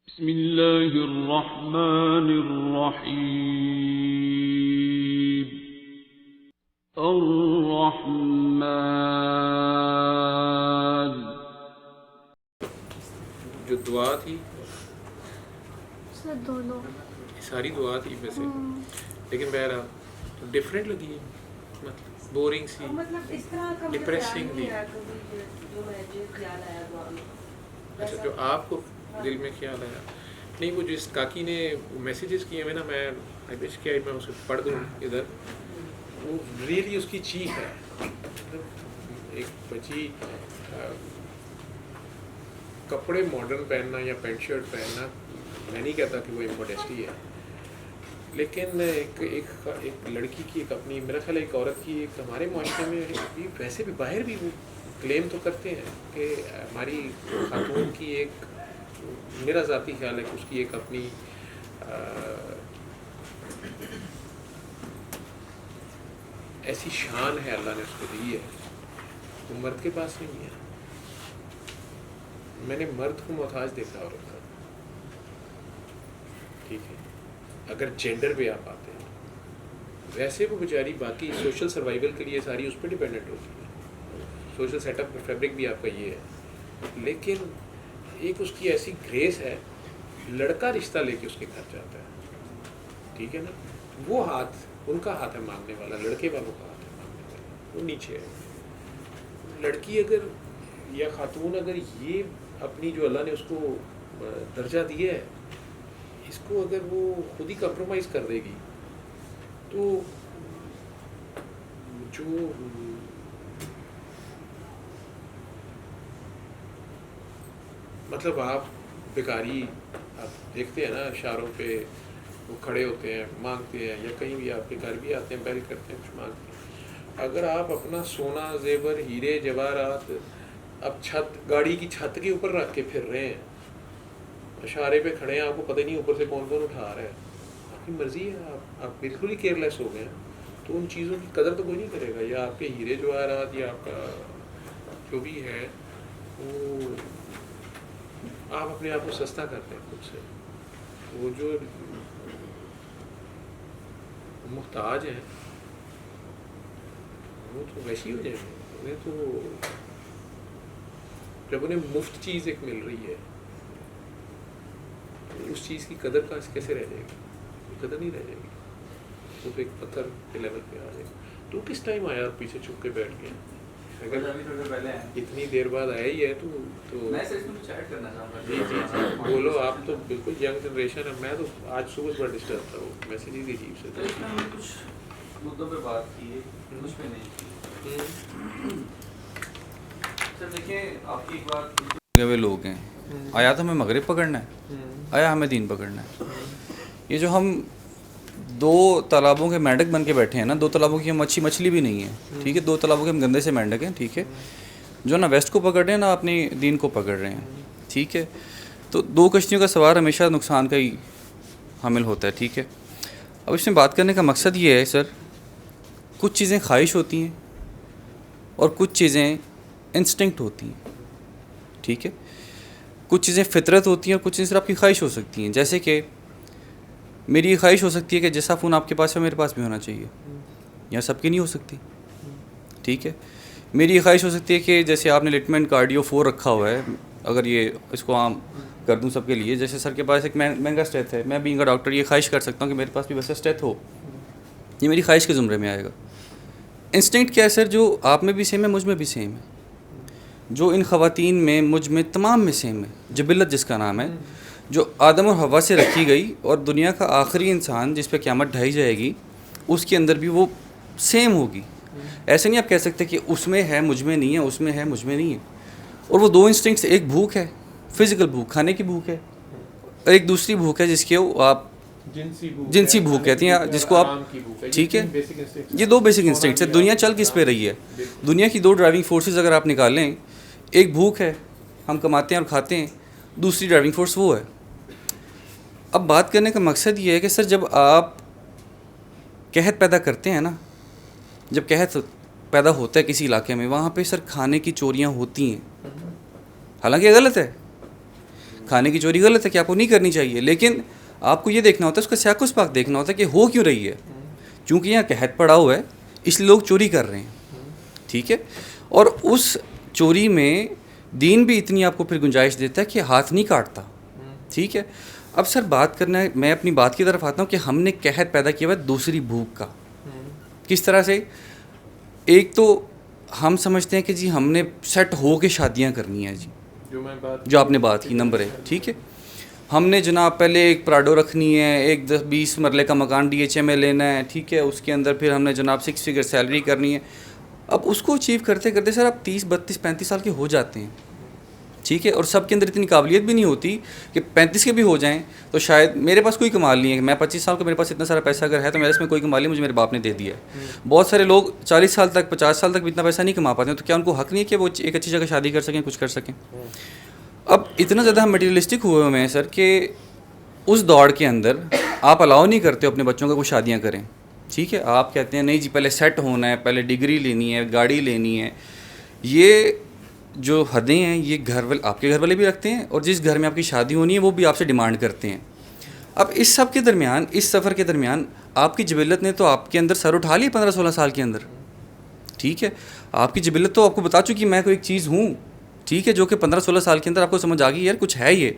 बिस्मिल्लाहिर्रहमानिर्रहीम। अर्रहमान। जो दुआ थी सर दोनों सारी दुआ थी वैसे, लेकिन बहरहाल तो डिफरेंट लगी है, मतलब बोरिंग सी, मतलब इस तरह का डिप्रेसिंग भी। जो ख्याल आया दुआ में। अच्छा, जो आपको दिल में ख्याल आया? नहीं, वो जिस काकी ने मैसेजेस किए हुए ना, मैं आई विश कि मैं उसे पढ़ दूँ इधर। वो रियली उसकी चीख है, मतलब एक बच्ची कपड़े मॉडर्न पहनना या पैंट शर्ट पहनना, मैं नहीं कहता कि वो एक मॉडेस्टी है, लेकिन एक लड़की की एक अपनी, मेरा ख्याल एक औरत की एक हमारे माशरे में भी, वैसे भी बाहर भी वो क्लेम तो करते हैं कि हमारी खातून की एक, मेरा ज़ाती ख्याल है कि उसकी एक अपनी ऐसी शान है अल्लाह ने उसको दी है, वो मर्द के पास नहीं है। मैंने मर्द को मोहताज देखा औरत का, ठीक है, अगर जेंडर पे आप आते हैं, वैसे वो बेचारी बाकी सोशल सर्वाइवल के लिए सारी उस पर डिपेंडेंट होती है, सोशल सेटअप फैब्रिक भी आपका ये है, लेकिन एक उसकी ऐसी ग्रेस है, लड़का रिश्ता लेके उसके घर जाता है, ठीक है ना, वो हाथ उनका हाथ है मांगने वाला, लड़के वालों का हाथ है मांगने वाला, वो नीचे है। लड़की अगर या खातून अगर ये अपनी जो अल्लाह ने उसको दर्जा दिया है, इसको अगर वो खुद ही कंप्रोमाइज़ कर देगी, तो जो मतलब आप भिखारी आप देखते हैं ना इशारों पे, वो खड़े होते हैं मांगते हैं, या कहीं भी आपके घर भी आते हैं बैल करते हैं कुछ मांगते हैं, अगर आप अपना सोना जेवर हीरे जवाहरात अब छत गाड़ी की छत के ऊपर रख के फिर रहे हैं, इशारे पे खड़े हैं, आपको पता ही नहीं ऊपर से कौन कौन उठा रहा है, आपकी मर्जी है, आप बिल्कुल ही केयरलेस हो गए हैं, तो उन चीज़ों की कदर तो कोई नहीं करेगा, या आपके हीरे जवाहरात या आपका जो भी है वो आप अपने आप को सस्ता करते हैं खुद से। वो जो मुहताज हैं वो तो वैसी हो जाएंगे, उन्हें तो जब उन्हें मुफ्त चीज़ एक मिल रही है तो उस चीज़ की कदर का कैसे रह जाएगी? कदर नहीं रह जाएगी, वो तो एक पत्थर के लेवल पे आ जाएगा। तो किस टाइम आया और पीछे छुप के बैठ गया? अगर पहले इतनी देर बाद आया ही है तो मैं सिर्फ कुछ ऐड करना चाहूँगा। जी जी जी बोलो, आप तो बिल्कुल यंग जनरेशन है, मैं तो आज सुबह से बड़ा डिस्टर्ब था, वो मैसेज ही अजीब से तो इसमें हमने कुछ मुद्दों पे बात की है, कुछ पे नहीं की। सर देखिए, आपकी एक बात, वे लोग हैं, आया तो हमें मगरिब पकड़ना है, आया हमें दीन पकड़ना है। ये जो हम दो तालाबों के मेंढक बन के बैठे हैं ना, दो तालाबों की हम अच्छी मछली भी नहीं है, ठीक है, दो तालाबों के हम गंदे से मेंढक हैं, ठीक है, जो ना वेस्ट को पकड़ रहे हैं ना अपनी दीन को पकड़ रहे हैं, ठीक है। तो दो कश्तियों का सवार हमेशा नुकसान का ही हामिल होता है, ठीक है। अब इसमें बात करने का मकसद ये है सर, कुछ चीज़ें ख्वाहिश होती हैं और कुछ चीज़ें इंस्टिंक्ट होती हैं, ठीक है। कुछ चीज़ें फितरत होती हैं और कुछ चीज़ें सिर्फ आपकी ख्वाहिश हो सकती हैं। जैसे कि मेरी ये ख्वाहिश हो सकती है कि जैसा फ़ोन आपके पास है मेरे पास भी होना चाहिए, या सबकी नहीं हो सकती, ठीक है। मेरी ये ख्वाहिश हो सकती है कि जैसे आपने लिटमेंट कार्डियो 4 रखा हुआ है, अगर ये इसको आम कर दूं सबके लिए, जैसे सर के पास एक महंगा स्टेथ है, मैं बीइंग अ डॉक्टर ये ख्वाहिश कर सकता हूँ कि मेरे पास भी वैसा स्टेथ हो, ये मेरी ख्वाहिश के ज़ुमरे में आएगा। इंस्टिंक्ट क्या है सर, जो आप में भी सेम है, मुझ में भी सेम है, जो इन ख़वातीन में, मुझ में, तमाम में सेम है, जबिलत जिसका नाम है, जो आदम और हवा से रखी गई और दुनिया का आखिरी इंसान जिस पे क़यामत ढाई जाएगी उसके अंदर भी वो सेम होगी। ऐसे नहीं आप कह सकते कि उसमें है मुझ में नहीं है, उसमें है मुझ में नहीं है। और वो दो इंस्टिंक्ट्स, एक भूख है, फिज़िकल भूख, खाने की भूख है, और एक दूसरी भूख है जिसके आप जिनसी भूख कहती हैं, जिसको आप, ठीक है, ये दो बेसिक इंस्टिंक्ट्स है। दुनिया चल किस पे रही है? दुनिया की दो ड्राइविंग फोर्सेस अगर आप निकालें, एक भूख है, हम कमाते हैं और खाते हैं, दूसरी ड्राइविंग फोर्स वो है। अब बात करने का मकसद ये है कि सर जब आप कहत पैदा करते हैं ना, जब कहत पैदा होता है किसी इलाके में, वहाँ पे सर खाने की चोरियाँ होती हैं, हालांकि गलत है, खाने की चोरी गलत है कि आपको नहीं करनी चाहिए, लेकिन आपको ये देखना होता है, उसका स्याकुस पाक देखना होता है कि हो क्यों रही है। क्योंकि यहाँ कहत पड़ा हुआ है इसलिए लोग चोरी कर रहे हैं, ठीक है। और उस चोरी में दीन भी इतनी आपको फिर गुंजाइश देता है कि हाथ नहीं काटता, ठीक है। अब सर बात करना है, मैं अपनी बात की तरफ आता हूँ कि हमने कहत पैदा किया हुआ है दूसरी भूख का। किस तरह से? एक तो हम समझते हैं कि जी हमने सेट हो के शादियाँ करनी है जी, जो आपने बात की नंबर 1, ठीक है। हमने जनाब पहले एक प्राडो रखनी है, एक 10-20 मरले का मकान DHA में लेना है, ठीक है। उसके अंदर फिर हमने जनाब 6 फिगर सैलरी करनी है। अब उसको अचीव करते करते सर आप 30, 32, 35 साल के हो जाते हैं, ठीक है। और सबके अंदर इतनी काबिलियत भी नहीं होती कि 35 के भी हो जाएं। तो शायद मेरे पास कोई कमाल नहीं है, मैं 25 साल का मेरे पास इतना सारा पैसा अगर है तो मेरे इसमें कोई कमाल नहीं, मुझे मेरे बाप ने दे दिया है। बहुत सारे लोग 40 साल तक, 50 साल तक भी इतना पैसा नहीं कमा पाते हैं, तो क्या उनको हक नहीं है कि वो एक अच्छी जगह शादी कर सकें, कुछ कर सकें? अब इतना ज़्यादा हम मटीरियलिस्टिक हुए हुए हैं सर कि उस दौड़ के अंदर आप अलाउ नहीं करते हो अपने बच्चों को वो शादियाँ करें, ठीक है। आप कहते हैं नहीं जी पहले सेट होना है, पहले डिग्री लेनी है, गाड़ी लेनी है। ये जो हदें हैं ये घर वाले, आपके घर वाले भी रखते हैं, और जिस घर में आपकी शादी होनी है वो भी आपसे डिमांड करते हैं। अब इस सब के दरमियान, इस सफ़र के दरमियान आपकी जबिलत ने तो आपके अंदर सर उठा लिया 15-16 साल के अंदर, ठीक है। आपकी जबिलत तो आपको बता चुकी मैं कोई एक चीज़ हूँ, ठीक है, जो कि 15-16 साल के अंदर आपको समझ आ गई यार कुछ है ये।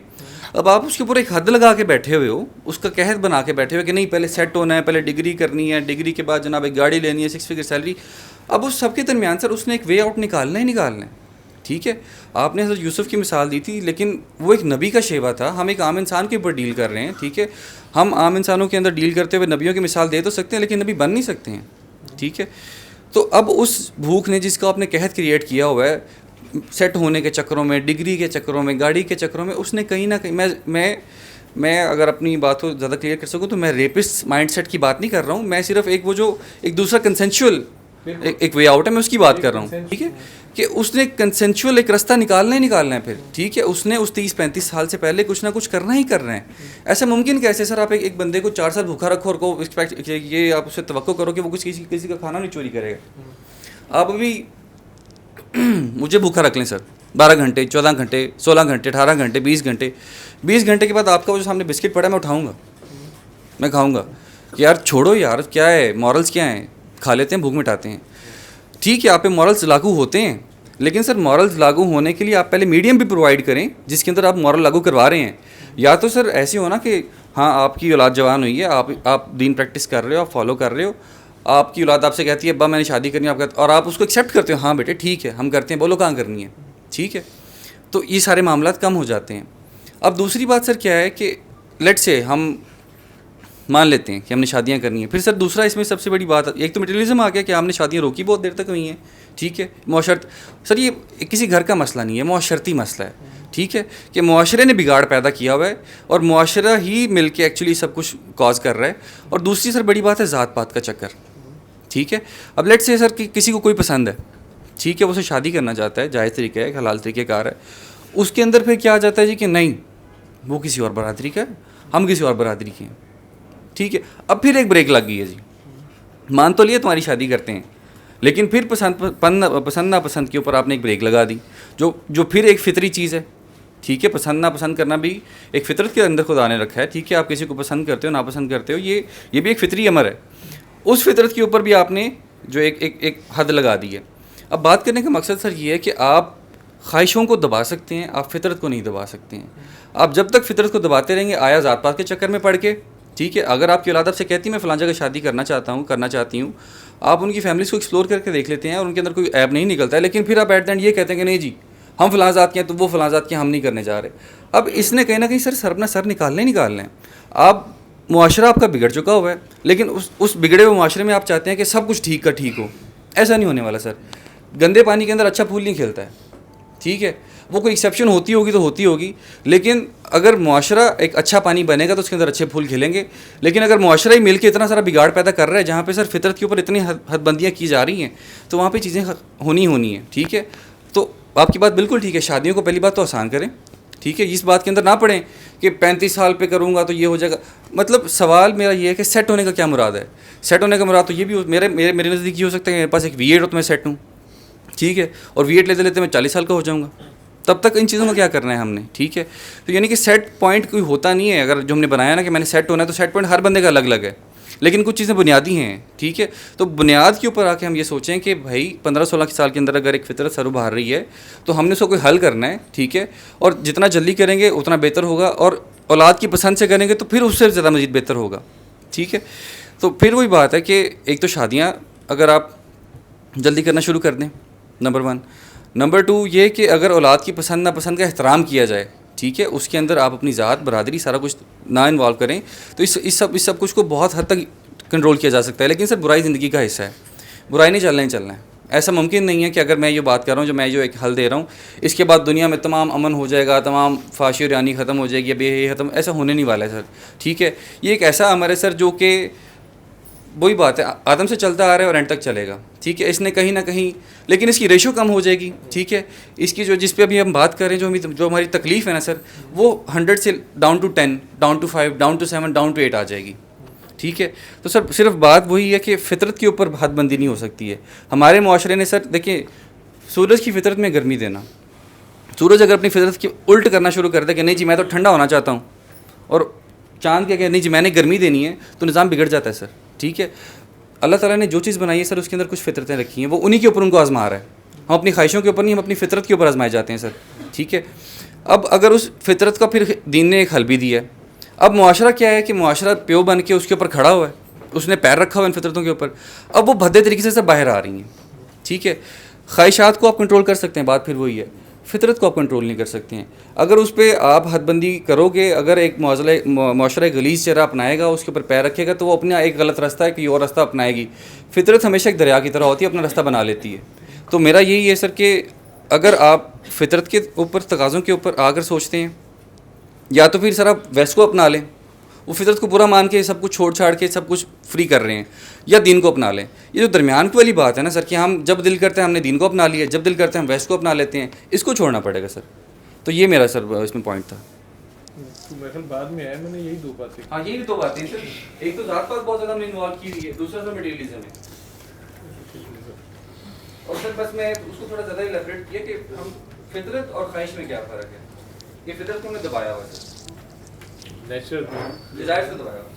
अब आप उसके ऊपर एक हद लगा के बैठे हुए हो, उसका कहत बना के बैठे हुए कि नहीं पहले सेट होना है, पहले डिग्री करनी है, डिग्री के बाद जनाब एक गाड़ी लेनी है, 6 फिगर सैलरी। अब उस सब के दरमियान सर उसने एक वे आउट निकालना ही निकालना है, ठीक है। आपने हज़रत यूसुफ की मिसाल दी थी, लेकिन वो एक नबी का शेवा था, हम एक आम इंसान के ऊपर डील कर रहे हैं, ठीक है। हम आम इंसानों के अंदर डील करते हुए नबियों की मिसाल दे तो सकते हैं, लेकिन नबी बन नहीं सकते हैं, ठीक है। तो अब उस भूख ने जिसका आपने कहत क्रिएट किया हुआ है सेट होने के चक्करों में, डिग्री के चक्करों में, गाड़ी के चक्करों में, उसने कहीं ना कहीं मैं अगर अपनी बात को ज़्यादा क्लियर कर सकूँ तो मैं रेपिस्ट माइंडसेट की बात नहीं कर रहा हूँ, मैं सिर्फ एक वो जो एक दूसरा कंसेंशुअल एक वे आउट है, मैं उसकी बात कर रहा हूँ, ठीक है। कि उसने कंसेंशुअल एक रास्ता निकालना ही निकालना है फिर, ठीक है। उसने उस 30-35 साल से पहले कुछ ना कुछ करना ही करना है। ऐसा मुमकिन कैसे सर आप एक बंदे को 4 साल भूखा रखो और को एक्सपेक्ट ये आप उससे तवक्को करो कि वो कुछ किसी का खाना नहीं चोरी करेगा। आप अभी मुझे भूखा रख लें सर 12 घंटे, 14 घंटे, 16 घंटे, 18 घंटे, 20 घंटे, 20 घंटे के बाद आपका वो जो सामने बिस्किट पड़ा है मैं उठाऊँगा, मैं खाऊँगा कि यार छोड़ो यार क्या है, मॉरल्स क्या हैं, खा लेते हैं, भूख मिटाते हैं, ठीक है। आप पे मॉरल्स लागू होते हैं, लेकिन सर मॉरल्स लागू होने के लिए आप पहले मीडियम भी प्रोवाइड करें जिसके अंदर आप मॉरल लागू करवा रहे हैं। या तो सर ऐसे हो ना कि हाँ आपकी औलाद जवान हुई है, आप दीन प्रैक्टिस कर रहे हो, आप फॉलो कर रहे हो, आपकी औलाद आपसे कहती है अब्बा मैंने शादी करनी है, आप कहते और आप उसको एक्सेप्ट करते हो, हाँ बेटे ठीक है हम करते हैं, बोलो कहाँ करनी है, ठीक है। तो ये सारे मामला कम हो जाते हैं। अब दूसरी बात सर क्या है कि लेट से हम मान लेते हैं कि हमने शादियां करनी है, फिर सर दूसरा इसमें सबसे बड़ी बात, एक तो मटेरियलिज्म आ गया कि हमने शादियां रोकी बहुत देर तक हुई हैं, ठीक है। मुआशरत सर ये किसी घर का मसला नहीं है, मुआशरती मसला है, ठीक है, कि मुआशरे ने बिगाड़ पैदा किया हुआ है और मुआशरा ही मिल के एक्चुअली सब कुछ कॉज कर रहा है। और दूसरी सर बड़ी बात है ज़ात पात का चक्कर, ठीक है। अब लेट से सर कि किसी को कोई पसंद है, ठीक है, वो उसे शादी करना चाहता है, जायज़ तरीका है, हलाल तरीक़ेकार है, उसके अंदर फिर क्या आ जाता है जी कि नहीं वो किसी और बरादरी का है, हम किसी और बरादरी के हैं, ठीक है। अब फिर एक ब्रेक लग गई है जी, मान तो लिए तुम्हारी शादी करते हैं, लेकिन फिर पसंद नापसंद के ऊपर आपने एक ब्रेक लगा दी, जो फिर एक फितरी चीज़ है, ठीक है। पसंद नापसंद करना भी एक फितरत के अंदर खुदा ने रखा है, ठीक है। आप किसी को पसंद करते हो नापसंद करते हो, ये भी एक फितरी अमर है। उस फितरत के ऊपर भी आपने जो एक हद लगा दी है। अब बात करने का मकसद सर ये है कि आप ख्वाहिशों को दबा सकते हैं, आप फितरत को नहीं दबा सकते हैं। आप जब तक फितरत को दबाते रहेंगे, आया ज़ात पात के चक्कर में पड़ के, ठीक है। अगर आपकी औलाद आपसे कहती है मैं फ़लाँ जगह शादी करना चाहती हूँ, आप उनकी फैमिलीज़ को एक्सप्लोर करके देख लेते हैं और उनके अंदर कोई ऐब नहीं निकलता है, लेकिन फिर आप एट द एंड ये कहते हैं कि नहीं जी हम फ़लाँ ज़ात के हैं तो वो फ़लाँ ज़ात के हम नहीं करने जा रहे। अब इसने कहीं ना कहीं सर अपना सर निकालना है। आप मुआशरा आपका बिगड़ चुका हुआ है, लेकिन उस बिगड़े हुए मुआशरे में आप चाहते हैं कि सब कुछ ठीक का ठीक हो, ऐसा नहीं होने वाला सर। गंदे पानी के अंदर अच्छा फूल नहीं खिलता है, ठीक है। वो कोई एक्सेप्शन होती होगी तो होती होगी, लेकिन अगर मुआशरा एक अच्छा पानी बनेगा तो उसके अंदर अच्छे फूल खिलेंगे। लेकिन अगर मुआशरा ही मिल के इतना सारा बिगाड़ पैदा कर रहा है जहाँ पे सर फितरत के ऊपर इतनी हदबंदियाँ की जा रही हैं, तो वहाँ पे चीज़ें होनी है, ठीक है। तो आपकी बात बिल्कुल ठीक है, शादियों को पहली बात तो आसान करें, ठीक है। इस बात के अंदर ना पड़ें कि 35 साल पे करूँगा तो ये हो जाएगा। मतलब सवाल मेरा ये है कि सेट होने का क्या मुराद है? सेट होने का मुराद तो ये भी मेरे नज़दीक ये हो सकता है कि मेरे पास एक V8 हो तो मैं सेट हूँ, ठीक है, और V8 लेते लेते मैं 40 साल का हो जाऊँगा, तब तक इन चीज़ों में क्या करना है हमने, ठीक है। तो यानी कि सेट पॉइंट कोई होता नहीं है, अगर जो हमने बनाया ना कि मैंने सेट होना है, तो सेट पॉइंट हर बंदे का अलग अलग है, लेकिन कुछ चीज़ें बुनियादी हैं, ठीक है। तो बुनियाद के ऊपर आके हम ये सोचें कि भाई 15-16 साल के अंदर अगर एक फितरत सर उभार रही है तो हमने उसको कोई हल करना है, ठीक है। और जितना जल्दी करेंगे उतना बेहतर होगा, और औलाद की पसंद से करेंगे तो फिर उससे ज़्यादा मज़ीद बेहतर होगा, ठीक है। तो फिर वही बात है कि एक तो शादियाँ अगर आप जल्दी करना शुरू कर दें, नंबर 1। नंबर 2 ये कि अगर औलाद की पसंद नापसंद का एहतराम किया जाए, ठीक है, उसके अंदर आप अपनी ज़ात बरादरी सारा कुछ ना इन्वॉल्व करें, तो इस सब कुछ को बहुत हद तक कंट्रोल किया जा सकता है। लेकिन सर बुराई ज़िंदगी का हिस्सा है, बुराई नहीं चलना है। ऐसा मुमकिन नहीं है कि अगर मैं ये बात कर रहा हूँ, जो मैं जो एक हल दे रहा हूँ, इसके बाद दुनिया में तमाम अमन हो जाएगा, तमाम फाशी और यानी ख़त्म हो जाएगी, अब ये ख़त्म, ऐसा होने नहीं वाला है सर, ठीक है। ये एक ऐसा अमर है सर जो कि वही बात है, आदम से चलता आ रहा है और एंड तक चलेगा, ठीक है। इसने कहीं ना कहीं, लेकिन इसकी रेशो कम हो जाएगी, ठीक है। इसकी जो जिस पे अभी हम बात कर रहे हैं, जो हमारी तकलीफ़ है ना सर, वो 100 से down to 10, down to 5, down to 7, down to 8 आ जाएगी, ठीक है। तो सर सिर्फ बात वही है कि फ़ितरत के ऊपर हदबंदी नहीं हो सकती है। हमारे मुआशरे ने सर देखिए, सूरज की फ़ितरत में गर्मी देना, सूरज अगर अपनी फ़ितरत की उल्ट करना शुरू कर दे कि नहीं जी मैं तो ठंडा होना चाहता हूँ, और चांद क्या नहीं जी मैंने गर्मी देनी है, तो निज़ाम बिगड़ जाता है सर, ठीक है। अल्लाह ताला ने जो चीज़ बनाई है सर, उसके अंदर कुछ फ़ितरतें रखी हैं, वो उन्हीं के ऊपर उनको आज़मा रहा है। हम अपनी ख्वाहिशों के ऊपर नहीं, हम अपनी फ़ितरत के ऊपर आज़माए जाते हैं सर, ठीक है। अब अगर उस फ़ितरत का फिर दीन ने एक हल भी दिया है। अब मुआशरा क्या है कि मुआशरा प्यो बन के उसके ऊपर खड़ा हुआ है, उसने पैर रखा हुआ है इन फितरतों के ऊपर, अब वो भद्दे तरीके से सब बाहर आ रही हैं, ठीक है। ख्वाहिशात को आप कंट्रोल कर सकते हैं, बात फिर वही है, फितरत को आप कंट्रोल नहीं कर सकते हैं। अगर उस पर आप हदबंदी करोगे, अगर एक मुआशरा गलीज़ चेहरा अपनाएगा, उसके ऊपर पैर रखेगा, तो वो अपना एक गलत रास्ता है कि और रास्ता अपनाएगी। फितरत हमेशा एक दरिया की तरह होती है, अपना रास्ता बना लेती है। तो मेरा यही है सर कि अगर आप फितरत के ऊपर, तकाज़ों के ऊपर आकर सोचते हैं, या तो फिर सर आप वेस्ट को अपना लें, वो फितरत को बुरा मान के सब कुछ छोड़ छाड़ के सब कुछ फ्री कर रहे हैं, या दीन को अपना लें। ये जो दरमियान की वाली बात है ना सर, कि हम जब दिल करते हैं हमने दीन को अपना लिया, जब दिल करते हैं हम वेस्ट को अपना लेते हैं, इसको छोड़ना पड़ेगा सर। तो ये मेरा सर इसमें पॉइंट था। तो मेरे बाद में आया, मैंने यही 2 बातें। हाँ यही 2 बातें सर, एक तो ज़ात पात बहुत ज़्यादा हमने इन्वॉल्व की हुई है, दूसरा सर मटेरियलिज्म है। और सर बस मैं उसको थोड़ा ज़्यादा इलैबोरेट किया कि हम फितरत और ख्वाहिश में क्या फ़र्क है। ये फितरत को हमने दबाया हुआ है, नेचुरल डिज़ायर से दबाया हुआ है।